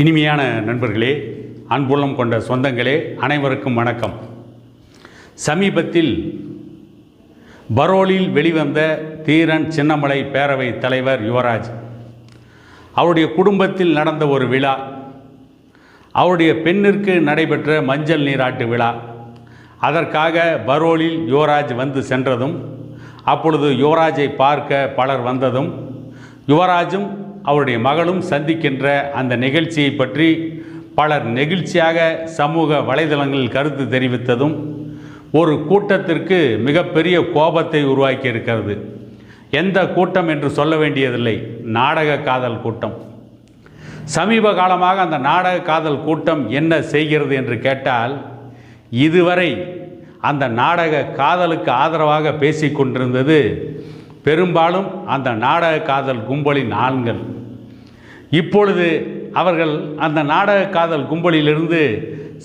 இனிமையான நண்பர்களே, அன்புள்ளம் கொண்ட சொந்தங்களே, அனைவருக்கும் வணக்கம். சமீபத்தில் பரோலில் வெளிவந்த தீரன் சின்னமலை பேரவை தலைவர் யுவராஜ் அவருடைய குடும்பத்தில் நடந்த ஒரு விழா, அவருடைய பெண்ணிற்கு நடைபெற்ற மஞ்சள் நீராட்டு விழா. அதற்காக பரோலில் யுவராஜ் வந்து சென்றதும், அப்பொழுது யுவராஜை பார்க்க பலர் வந்ததும், யுவராஜும் அவருடைய மகளும் சந்திக்கின்ற அந்த நிகழ்ச்சியை பற்றி பலர் நெகிழ்ச்சியாக சமூக வலைதளங்களில் கருத்து தெரிவித்ததும் ஒரு கூட்டத்திற்கு மிகப்பெரிய கோபத்தை உருவாக்கி இருக்கிறது. எந்த கூட்டம் என்று சொல்ல வேண்டியதில்லை, நாடக காதல் கூட்டம். சமீப காலமாக அந்த நாடக காதல் கூட்டம் என்ன செய்கிறது என்று கேட்டால், இதுவரை அந்த நாடக காதலுக்கு ஆதரவாக பேசிக்கொண்டிருந்தது பெரும்பாலும் அந்த நாடக காதல் கும்பலின் ஆண்கள். இப்பொழுது அவர்கள் அந்த நாடக காதல் கும்பலிலிருந்து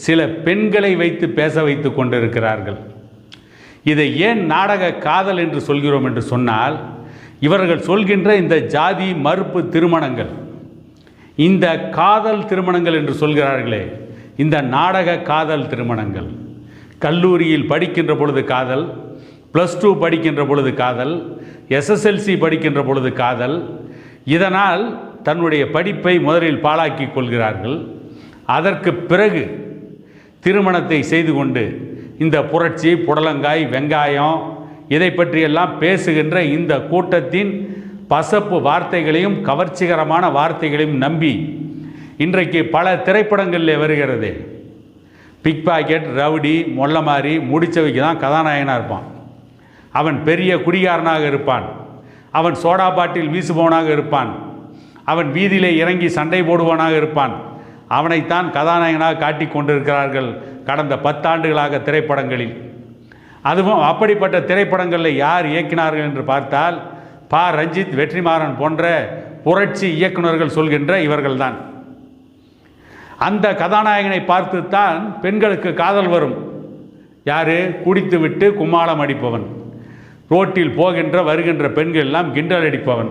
சில பெண்களை வைத்து பேச வைத்து கொண்டிருக்கிறார்கள். இதை ஏன் நாடக காதல் என்று சொல்கிறோம் என்று சொன்னால், இவர்கள் சொல்கின்ற இந்த ஜாதி மறுப்பு திருமணங்கள், இந்த காதல் திருமணங்கள் என்று சொல்கிறார்களே, இந்த நாடக காதல் திருமணங்கள், கல்லூரியில் படிக்கின்ற பொழுது காதல், +2 படிக்கின்ற பொழுது காதல், SSLC படிக்கின்ற பொழுது காதல், இதனால் தன்னுடைய படிப்பை முதலில் பாழாக்கி கொள்கிறார்கள். அதற்கு பிறகு திருமணத்தை செய்து கொண்டு இந்த புரட்சி, புடலங்காய், வெங்காயம் இதை பற்றியெல்லாம் பேசுகின்ற இந்த கூட்டத்தின் பசப்பு வார்த்தைகளையும் கவர்ச்சிகரமான வார்த்தைகளையும் நம்பி இன்றைக்கு பல திரைப்படங்களில் வருகிறது. பிக் பாக்கெட், ரவுடி, மொல்லமாரி முடிச்சவைக்கு தான் கதாநாயகனாக இருப்பான். அவன் பெரிய குடிகாரனாக இருப்பான், அவன் சோடா பாட்டில் வீசுபவனாக இருப்பான், அவன் வீதியிலே இறங்கி சண்டை போடுவனாக இருப்பான். அவனைத்தான் கதாநாயகனாக காட்டி கொண்டிருக்கிறார்கள் கடந்த 10 ஆண்டுகளாக திரைப்படங்களில். அதுவும் அப்படிப்பட்ட திரைப்படங்களில் யார் இயக்கினார்கள் என்று பார்த்தால், ரஞ்சித், வெற்றிமாறன் போன்ற புரட்சி இயக்குநர்கள் சொல்கின்ற இவர்கள்தான். அந்த கதாநாயகனை பார்த்துத்தான் பெண்களுக்கு காதல் வரும். யார்? குடித்துவிட்டு கும்மாளம் அடிப்பவன், ரோட்டில் போகின்ற வருகின்ற பெண்கள் எல்லாம் கிண்டல் அடிப்பவன்,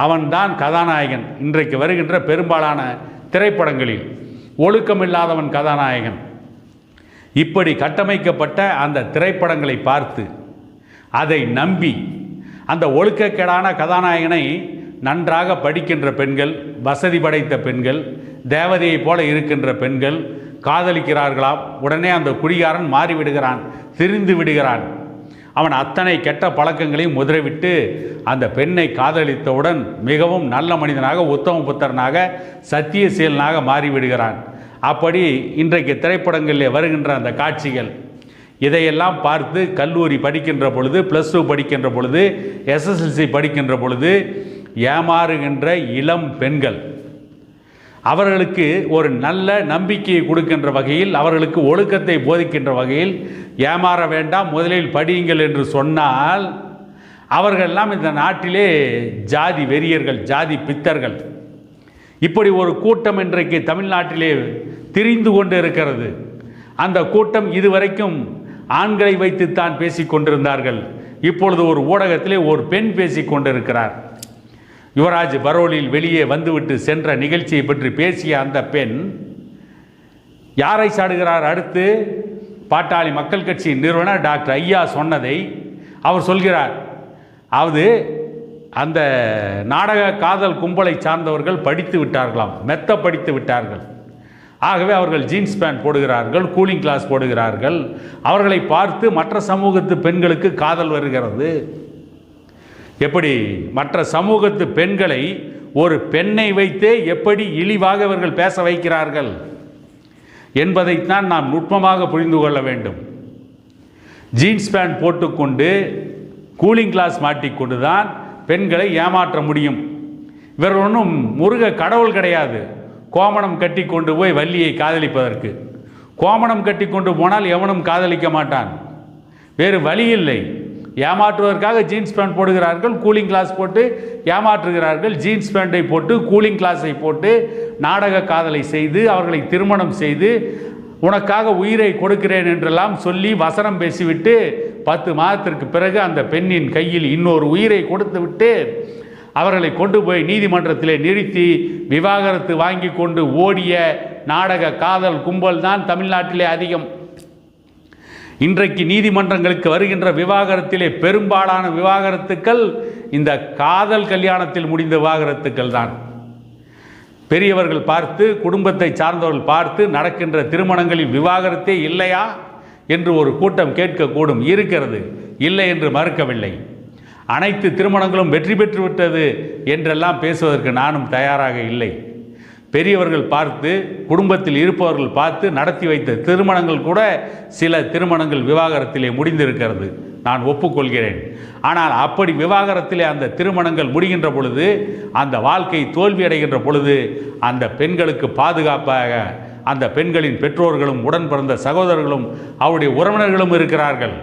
அவன்தான் கதாநாயகன். இன்றைக்கு வருகின்ற பெரும்பாலான திரைப்படங்களில் ஒழுக்கமில்லாதவன் கதாநாயகன். இப்படி கட்டமைக்கப்பட்ட அந்த திரைப்படங்களை பார்த்து அதை நம்பி அந்த ஒழுக்கக்கேடான கதாநாயகனை நன்றாக படிக்கின்ற பெண்கள், வசதி படைத்த பெண்கள், தேவதையைப் போல இருக்கின்ற பெண்கள் காதலிக்கிறார்களாம். உடனே அந்த குடிகாரன் மாறிவிடுகிறான், திரிந்து விடுகிறான். அவன் அத்தனை கெட்ட பழக்கங்களையும் முதிரவிட்டு அந்த பெண்ணை காதலித்தவுடன் மிகவும் நல்ல மனிதனாக, உத்தம புத்திரனாக, சத்தியசீலனாக மாறிவிடுகிறான். அப்படி இன்றைக்கு திரைப்படங்களில் வருகின்ற அந்த காட்சிகள், இதையெல்லாம் பார்த்து கல்லூரி படிக்கின்ற பொழுது, +2 படிக்கின்ற பொழுது, SSLC படிக்கின்ற பொழுது ஏமாறுகின்ற இளம் பெண்கள், அவர்களுக்கு ஒரு நல்ல நம்பிக்கையை கொடுக்கின்ற வகையில், அவர்களுக்கு ஒழுக்கத்தை போதிக்கின்ற வகையில், ஏமாற வேண்டாம், முதலில் படியுங்கள் என்று சொன்னால், அவர்களெல்லாம் இந்த நாட்டிலே ஜாதி வெறியர்கள், ஜாதி பித்தர்கள். இப்படி ஒரு கூட்டம் இன்றைக்கு தமிழ்நாட்டிலே திரிந்து கொண்டு இருக்கிறது. அந்த கூட்டம் இதுவரைக்கும் ஆண்களை வைத்துத்தான் பேசிக்கொண்டிருந்தார்கள். இப்பொழுது ஒரு ஊடகத்திலே ஒரு பெண் பேசிக்கொண்டிருக்கிறார். யுவராஜ் பரோலில் வெளியே வந்துவிட்டு சென்ற நிகழ்ச்சியை பற்றி பேசிய அந்த பெண் யாரை சாடுகிறார்? அடுத்து பாட்டாளி மக்கள் கட்சியின் நிறுவனர் டாக்டர் ஐயா சொன்னதை அவர் சொல்கிறார். அதாவது அந்த நாடக காதல் கும்பலை சார்ந்தவர்கள் படித்து விட்டார்களாம், மெத்த படித்து விட்டார்கள். ஆகவே அவர்கள் ஜீன்ஸ் பேண்ட் போடுகிறார்கள், கூலிங் கிளாஸ் போடுகிறார்கள். அவர்களை பார்த்து மற்ற சமூகத்து பெண்களுக்கு காதல் வருகிறது. எப்படி மற்ற சமூகத்து பெண்களை ஒரு பெண்ணை வைத்தே எப்படி இழிவாக இவர்கள் பேச வைக்கிறார்கள் என்பதைத்தான் நாம் நுட்பமாக புரிந்து கொள்ள வேண்டும். ஜீன்ஸ் பேண்ட் போட்டுக்கொண்டு கூலிங் கிளாஸ் மாட்டிக்கொண்டு தான் பெண்களை ஏமாற்ற முடியும். இவர்கள் ஒன்றும் முருக கடவுள் கிடையாது. கோமணம் கட்டி கொண்டு போய் வள்ளியை காதலிப்பதற்கு, கோமணம் கட்டி கொண்டு போனால் எவனும் காதலிக்க மாட்டான். வேறு வழி இல்லை. ஏமாற்றுவதற்காக ஜீன்ஸ் பேண்ட் போடுகிறார்கள், கூலிங் கிளாஸ் போட்டு ஏமாற்றுகிறார்கள். ஜீன்ஸ் பேண்டை போட்டு கூலிங் கிளாஸை போட்டு நாடக காதலை செய்து அவர்களை திருமணம் செய்து உனக்காக உயிரை கொடுக்கிறேன் என்றெல்லாம் சொல்லி வசனம் பேசிவிட்டு 10 மாதத்திற்கு பிறகு அந்த பெண்ணின் கையில் இன்னொரு உயிரை கொடுத்து விட்டு அவர்களை கொண்டு போய் நீதிமன்றத்திலே நிறுத்தி விவாகரத்து வாங்கி கொண்டு ஓடிய நாடக காதல் கும்பல் தான் தமிழ்நாட்டிலே அதிகம். இன்றைக்கு நீதிமன்றங்களுக்கு வருகின்ற விவாகரத்திலே பெரும்பாலான விவாகரத்துக்கள் இந்த காதல் கல்யாணத்தில் முடிந்த விவாகரத்துக்கள் தான். பெரியவர்கள் பார்த்து, குடும்பத்தை சார்ந்தவர்கள் பார்த்து நடக்கின்ற திருமணங்களில் விவாகரத்தே இல்லையா என்று ஒரு கூட்டம் கேட்கக்கூடும். இருக்கிறது, இல்லை என்று மறுக்கவில்லை. அனைத்து திருமணங்களும் வெற்றி பெற்று விட்டது என்றெல்லாம் பேசுவதற்கு நானும் தயாராக இல்லை. பெரியவர்கள் பார்த்து, குடும்பத்தில் இருப்பவர்கள் பார்த்து நடத்தி வைத்த திருமணங்கள் கூட சில திருமணங்கள் விவாகரத்திலே முடிந்திருக்கிறது, நான் ஒப்புக்கொள்கிறேன். ஆனால் அப்படி விவாகரத்திலே அந்த திருமணங்கள் முடிகின்ற பொழுது, அந்த வாழ்க்கை தோல்வியடைகின்ற பொழுது, அந்த பெண்களுக்கு பாதுகாப்பாக அந்த பெண்களின் பெற்றோர்களும் உடன் பிறந்த சகோதரர்களும் அவருடைய உறவினர்களும் இருக்கிறார்கள்.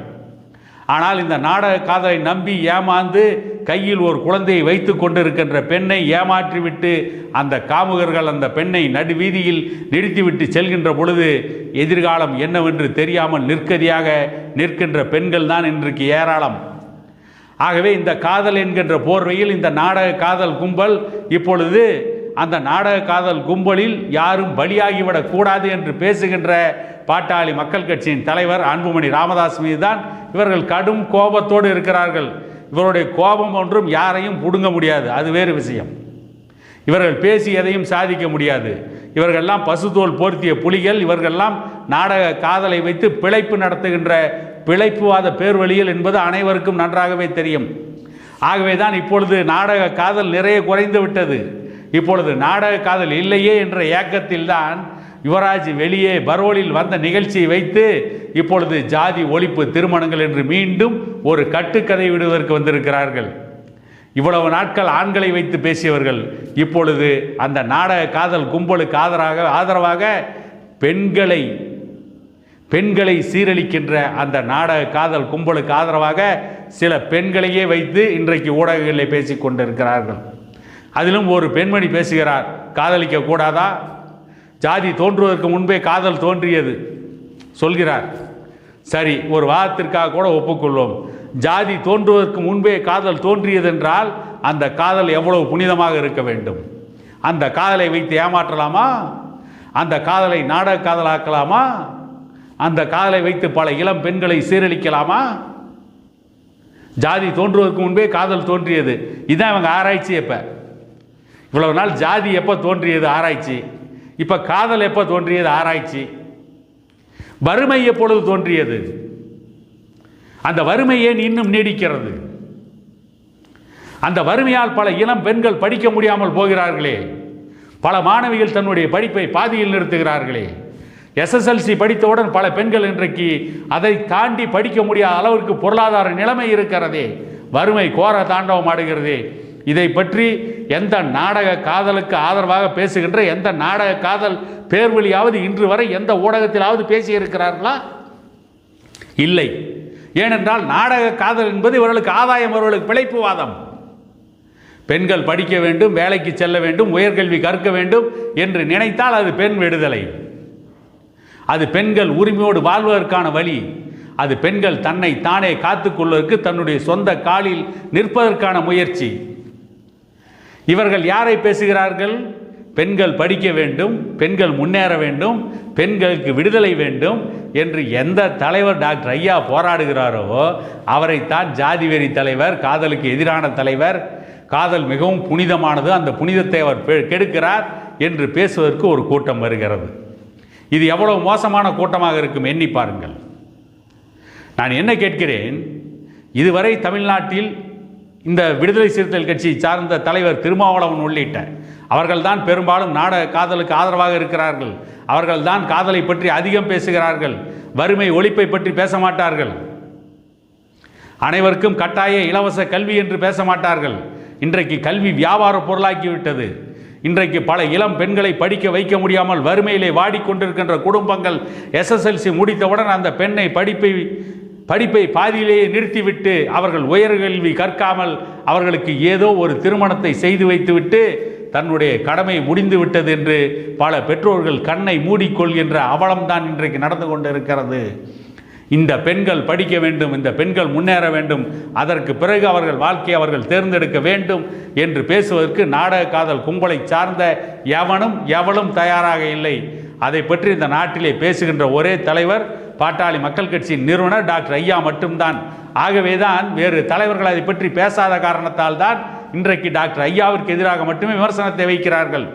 ஆனால் இந்த நாடக காதலை நம்பி ஏமாந்து கையில் ஒரு குழந்தையை வைத்து கொண்டிருக்கின்ற பெண்ணை ஏமாற்றிவிட்டு அந்த காமுகர்கள் அந்த பெண்ணை நடுவீதியில் நிறுத்திவிட்டு செல்கின்ற பொழுது எதிர்காலம் என்னவென்று தெரியாமல் நிற்கதியாக நிற்கின்ற பெண்கள் தான் இன்றைக்கு ஏராளம். ஆகவே இந்த காதல் என்கின்ற போர்வையில் இந்த நாடக காதல் கும்பல் இப்பொழுது அந்த நாடக காதல் கும்பலில் யாரும் பலியாகிவிடக் கூடாது என்று பேசுகின்ற பாட்டாளி மக்கள் கட்சியின் தலைவர் அன்புமணி ராமதாஸ் மீது தான் இவர்கள் கடும் கோபத்தோடு இருக்கிறார்கள். இவருடைய கோபம் ஒன்றும் யாரையும் புடுங்க முடியாது, அது வேறு விஷயம். இவர்கள் பேசி எதையும் சாதிக்க முடியாது. இவர்கள்லாம் பசுத்தோல் போர்த்திய புலிகள். இவர்கள்லாம் நாடக காதலை வைத்து பிழைப்பு நடத்துகின்ற பிழைப்புவாத பேர்வழிகள் என்பது அனைவருக்கும் நன்றாகவே தெரியும். ஆகவே தான் இப்பொழுது நாடக காதல் நிறைய குறைந்து விட்டது. இப்பொழுது நாடக காதல் இல்லையே என்ற ஏக்கத்தில் தான் யுவராஜ் வெளியே பரோலில் வந்த நிகழ்ச்சியை வைத்து இப்பொழுது ஜாதி ஒழிப்பு திருமணங்கள் என்று மீண்டும் ஒரு கட்டுக்கதை விடுவதற்கு வந்திருக்கிறார்கள். இவ்வளவு நாட்கள் ஆண்களை வைத்து பேசியவர்கள் இப்பொழுது அந்த நாடக காதல் கும்பலுக்கு ஆதரவாக பெண்களை சீரழிக்கின்ற அந்த நாடக காதல் கும்பலுக்கு ஆதரவாக சில பெண்களையே வைத்து இன்றைக்கு ஊடகங்களில் பேசிக் கொண்டிருக்கிறார்கள். அதிலும் ஒரு பெண்மணி பேசுகிறார், காதலிக்க கூடாதா, ஜாதி தோன்றுவதற்கு முன்பே காதல் தோன்றியது சொல்கிறார். சரி, ஒரு வாதத்திற்காக கூட ஒப்புக்கொள்வோம். ஜாதி தோன்றுவதற்கு முன்பே காதல் தோன்றியது என்றால் அந்த காதல் எவ்வளவு புனிதமாக இருக்க வேண்டும்? அந்த காதலை வைத்து ஏமாற்றலாமா? அந்த காதலை நாடக காதலாக்கலாமா? அந்த காதலை வைத்து பல இளம் பெண்களை சீரழிக்கலாமா? ஜாதி தோன்றுவதற்கு முன்பே காதல் தோன்றியது, இதுதான் இவங்க ஆராய்ச்சி. எப்போ இவ்வளவு நாள் ஜாதி எப்போ தோன்றியது ஆராய்ச்சி, இப்போ காதல் எப்போ தோன்றியது ஆராய்ச்சி. வறுமை எப்பொழுது தோன்றியது? அந்த வறுமை ஏன் இன்னும் நீடிக்கிறது? அந்த வறுமையால் பல இளம் பெண்கள் படிக்க முடியாமல் போகிறார்களே, பல மாணவிகள் தன்னுடைய படிப்பை பாதியில் நிறுத்துகிறார்களே. எஸ்எஸ்எல்சி படித்தவுடன் பல பெண்கள் இன்றைக்கு அதை தாண்டி படிக்க முடியாத அளவிற்கு பொருளாதார நிலைமை இருக்கிறதே, வறுமை கோர தாண்டவம் ஆடுகிறதே. இதை பற்றி எந்த நாடக காதலுக்கு ஆதரவாக பேசுகின்ற எந்த நாடக காதல் பேர்வழியாவது இன்று வரை எந்த ஊடகத்திலாவது பேசியிருக்கிறார்களா? இல்லை. ஏனென்றால் நாடக காதல் என்பது இவர்களுக்கு ஆதாயம், இவர்களுக்கு பிழைப்புவாதம். பெண்கள் படிக்க வேண்டும், வேலைக்கு செல்ல வேண்டும், உயர்கல்வி கற்க வேண்டும் என்று நினைத்தால் அது பெண் விடுதலை, அது பெண்கள் உரிமையோடு வாழ்வதற்கான வழி, அது பெண்கள் தன்னை தானே காத்துக்கொள்வதற்கு தன்னுடைய சொந்த காலில் நிற்பதற்கான முயற்சி. இவர்கள் யாரை பேசுகிறார்கள்? பெண்கள் படிக்க வேண்டும், பெண்கள் முன்னேற வேண்டும், பெண்களுக்கு விடுதலை வேண்டும் என்று எந்த தலைவர் டாக்டர் ஐயா போராடுகிறாரோ அவரைத்தான் ஜாதி வெறி தலைவர், காதலுக்கு எதிரான தலைவர், காதல் மிகவும் புனிதமானது, அந்த புனிதத்தை அவர் கெடுக்கிறார் என்று பேசுவதற்கு ஒரு கூட்டம் வருகிறது. இது எவ்வளவு மோசமான கூட்டமாக இருக்கும் எண்ணி பாருங்கள். நான் என்ன கேட்கிறேன், இதுவரை தமிழ்நாட்டில் இந்த விடுதலை சிறுத்தைகள் கட்சியை சார்ந்த தலைவர் திருமாவளவன் உள்ளிட்ட அவர்கள்தான் பெரும்பாலும் நாடக காதலுக்கு ஆதரவாக இருக்கிறார்கள். அவர்கள்தான் காதலை பற்றி அதிகம் பேசுகிறார்கள், வறுமை ஒழிப்பை பற்றி பேச மாட்டார்கள், அனைவருக்கும் கட்டாய இலவச கல்வி என்று பேச மாட்டார்கள். இன்றைக்கு கல்வி வியாபார பொருளாக்கிவிட்டது. இன்றைக்கு பல இளம் பெண்களை படிக்க வைக்க முடியாமல் வறுமையிலே வாடிக்கொண்டிருக்கின்ற குடும்பங்கள் எஸ்எஸ்எல்சி முடித்தவுடன் அந்த பெண்ணை படிப்பை பாதியிலேயே நிறுத்திவிட்டு அவர்கள் உயர்கல்வி கற்காமல் அவர்களுக்கு ஏதோ ஒரு திருமணத்தை செய்து வைத்துவிட்டு தன்னுடைய கடமை முடிந்து விட்டது என்று பல பெற்றோர்கள் கண்ணை மூடிக்கொள்கின்ற அவலம்தான் இன்றைக்கு நடந்து கொண்டிருக்கிறது. இந்த பெண்கள் படிக்க வேண்டும், இந்த பெண்கள் முன்னேற வேண்டும், அதற்கு பிறகு அவர்கள் வாழ்க்கையை அவர்கள் தேர்ந்தெடுக்க வேண்டும் என்று பேசுவதற்கு நாடக காதல் கும்பலை சார்ந்த எவளும் தயாராக இல்லை. அதை பற்றி இந்த நாட்டிலே பேசுகின்ற ஒரே தலைவர் பாட்டாளி மக்கள் கட்சியின் நிறுவனர் டாக்டர் ஐயா மட்டும்தான். ஆகவேதான் வேறு தலைவர்கள் அதை பற்றி பேசாத காரணத்தால் தான் இன்றைக்கு டாக்டர் ஐயாவிற்கு எதிராக மட்டுமே விமர்சனத்தை வைக்கிறார்கள்.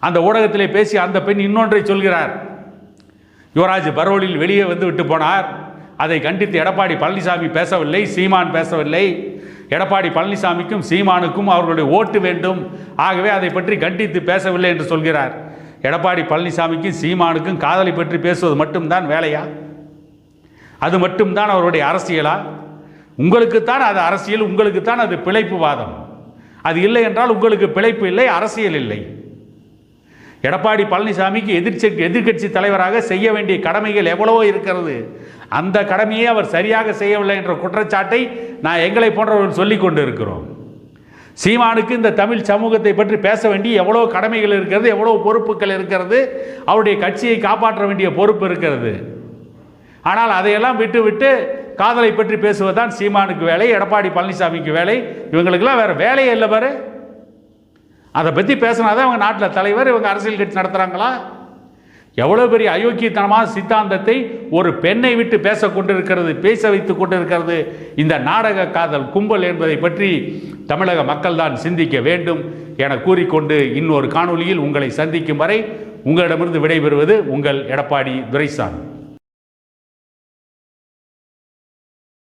அந்த ஊடகத்திலே பேசி அந்த பெண் இன்னொன்றை சொல்கிறார். யுவராஜ் பரோலில் வெளியே வந்து விட்டு போனார். அதை கண்டித்து எடப்பாடி பழனிசாமி பேசவில்லை, சீமான் பேசவில்லை. எடப்பாடி பழனிசாமிக்கும் சீமானுக்கும் அவர்களுடைய ஓட்டு வேண்டும், ஆகவே அதை பற்றி கண்டித்து பேசவில்லை என்று சொல்கிறார். எடப்பாடி பழனிசாமிக்கும் சீமானுக்கும் காதலை பற்றி பேசுவது மட்டும்தான் வேலையா? அது மட்டும்தான் அவருடைய அரசியலா? உங்களுக்குத்தான் அது அரசியல், உங்களுக்குத்தான் அது பிழைப்புவாதம். அது இல்லை என்றால் உங்களுக்கு பிழைப்பு இல்லை, அரசியல் இல்லை. எடப்பாடி பழனிசாமிக்கு எதிர்க்கட்சி தலைவராக செய்ய வேண்டிய கடமைகள் எவ்வளவோ இருக்கிறது. அந்த கடமையை அவர் சரியாக செய்யவில்லை என்ற குற்றச்சாட்டை நான் எங்களை போன்றவர்கள் சொல்லிக் கொண்டு இருக்கிறோம். சீமானுக்கு இந்த தமிழ் சமூகத்தை பற்றி பேச வேண்டிய எவ்வளோ கடமைகள் இருக்கிறது, எவ்வளோ பொறுப்புகள் இருக்கிறது, அவருடைய கட்சியை காப்பாற்ற வேண்டிய பொறுப்பு இருக்கிறது. ஆனால் அதையெல்லாம் விட்டு காதலை பற்றி பேசுவதுதான் சீமானுக்கு வேலை, எடப்பாடி பழனிசாமிக்கு வேலை. இவங்களுக்கெல்லாம் வேறு வேலையே இல்லை பாரு. அதை பற்றி பேசினாதான் அவங்க நாட்டில் தலைவர், இவங்க அரசியல் கட்சி நடத்துகிறாங்களா? எவ்வளோ பெரிய அயோக்கியத்தனமான சித்தாந்தத்தை ஒரு பெண்ணை விட்டு பேச வைத்து கொண்டிருக்கிறது இந்த நாடக காதல் கும்பல் என்பதை பற்றி தமிழக மக்கள் தான் சிந்திக்க வேண்டும் என கூறிக்கொண்டு இன்னொரு காணொளியில் உங்களை சந்திக்கும் வரை உங்களிடமிருந்து விடைபெறுவது உங்கள் எடப்பாடி துரைசாமி.